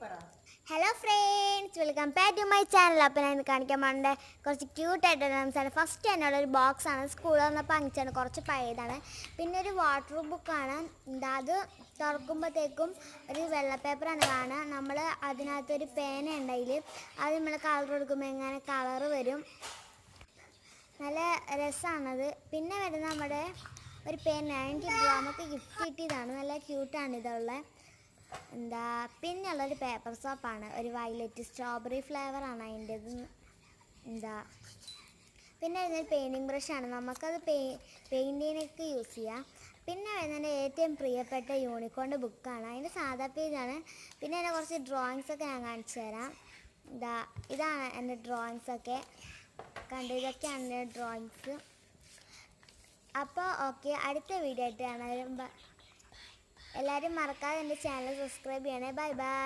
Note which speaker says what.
Speaker 1: Hello friends, welcome back to my channel. അപ്പോൾ ഞാൻ കാണിക്കാൻ വേണ്ട കുറച്ച് ക്യൂട്ടായിട്ട് ഡാൻസാണ്. ഫസ്റ്റ് എന്നോട് ഒരു ബോക്സാണ്, സ്കൂളിൽ വന്നപ്പോൾ അങ്ങിച്ചാണ്, കുറച്ച് പഴയതാണ്. പിന്നെ ഒരു വാട്ടർ ബുക്കാണ്. എന്താ അത് തുറക്കുമ്പോഴത്തേക്കും ഒരു വെള്ള പേപ്പറാണ് കാണുക. നമ്മൾ അതിനകത്തൊരു പേന ഉണ്ടെങ്കിൽ അത് നമ്മൾ കളർ കൊടുക്കുമ്പോൾ എങ്ങനെ കളറ് വരും. നല്ല രസമാണത്. പിന്നെ വരുന്ന നമ്മുടെ ഒരു പേന, എനിക്ക് നമുക്ക് ഗിഫ്റ്റ് കിട്ടിയതാണ്. നല്ല ക്യൂട്ടാണ് ഇതുള്ളത്. എന്താ പിന്നെയുള്ളൊരു പേപ്പർ സോപ്പാണ്, ഒരു വയലറ്റ് സ്ട്രോബെറി ഫ്ലേവറാണ് അതിൻ്റെത്. എന്താ പിന്നെ വരുന്നൊരു പെയിൻറ്റിങ് ബ്രഷാണ്, നമുക്കത് പെയിൻറ്റിങ്ങിനൊക്കെ യൂസ് ചെയ്യാം. പിന്നെ വരുന്നതിൻ്റെ ഏറ്റവും പ്രിയപ്പെട്ട യൂണിക്കോണിൻ്റെ ബുക്കാണ്, അതിൻ്റെ സാധാ പേജാണ്. പിന്നെ അതിൻ്റെ കുറച്ച് ഡ്രോയിങ്സൊക്കെ ഞാൻ കാണിച്ചു തരാം. ഇതാണ് എൻ്റെ ഡ്രോയിങ്സൊക്കെ കണ്ടു. ഇതൊക്കെയാണ് എൻ്റെ ഡ്രോയിങ്സ്. അപ്പോൾ ഓക്കെ, അടുത്ത വീഡിയോ ആയിട്ട് കാണാം. എല്ലാവരും മറക്കാതെ എൻ്റെ ചാനൽ സബ്സ്ക്രൈബ് ചെയ്യണേ. Bye bye.